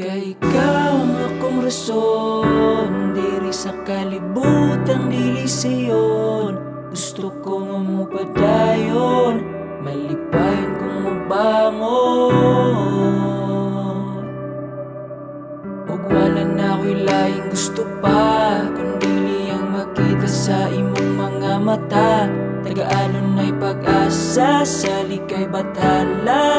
Kay ikaw ang akong rason, diri sa kalibutang dilisyon. Gusto ko nga mo padayon, malipayon kung mabangon. Og wala na ako'y laing gusto pa, kundi ang makita sa imong mga mata. Tagaalon na'y pag-asa sa likay bathala.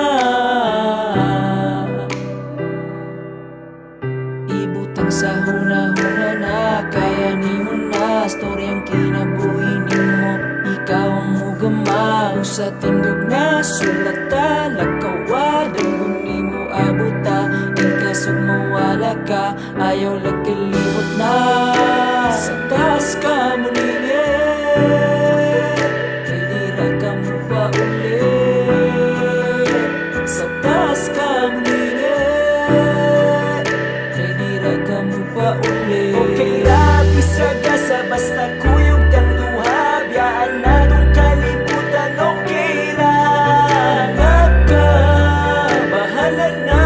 Ibutang sa huna-huna na, kaya ni mo na storyang kinabuhi ni mo. Ikaw ang mugama, sa tindog na sulata. Lakawa, danggon ni mo abuta. Ikasog mawala ka, ayaw lagkalimot na. Sa taas ka mulingin, kay dira ka mo pa ulit. Sa taas ka mulingin, kay dira ka mo pa ulit. Okay lang, isagasa basta kuyog kang duha. Biyaan na tong kalibutan, okay lang. Naka, bahala na.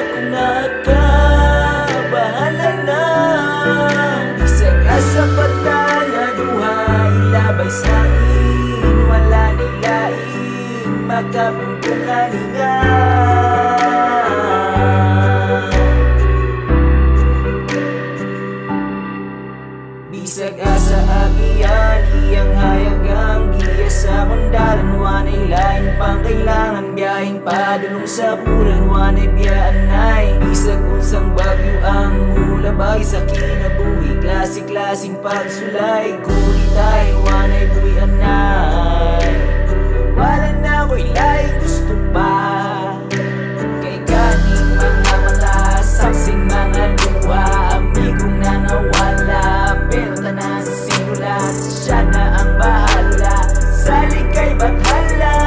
Kung naka, bahala na. Isagasa pala nga duha, ilabay sa akin. Wala nilaing makapuntungan nga. Bisag asa agian, iyang hayagang giya sa kundalan. Wanay lain pang kailangan, biyahing padulong sa bulan. Wanay biyaanay, bisag unsang bagyo ang mulabay sa kinabuhi. Klase-klaseng pagsulay, kulit ay wanay buyanay. Wala na ako'y laing gusto pa, kay kaning mga mata, saksing mga luwa. Amigong nangawala, pero tanan sa sinulat, siya na ang bahala. Sa likay bathala,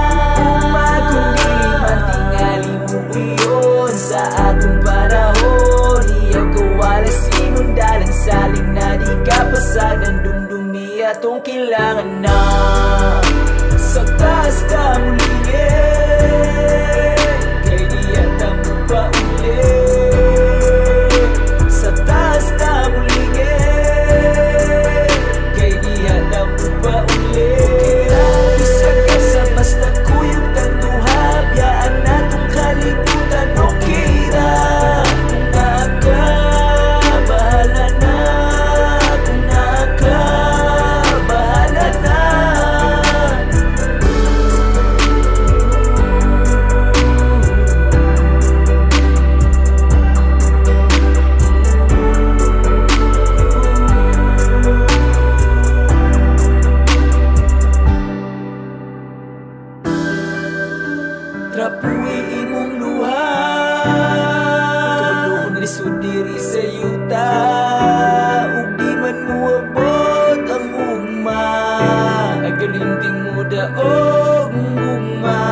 magkung man tingali mo iyon. Sa atong panahon, iyaw kawala sinundalan. Saling na di kapasagan, dumdumi atong kailangan na. Sa taas ka mulingin, kay di ata mo pa ulit. Sa taas ka mulingin, kay di ata mo pa ulit. Bisag ka sa basta kuyog kang duha, biyaan na tong kalibutan, okay ra. Kung naka, bahala na. Kung naka, bahala na. Trapuhi imong luha, tulong lisod diri sa yuta. Ug di man mo abot ang ugma, ay galinting mo daog ugma.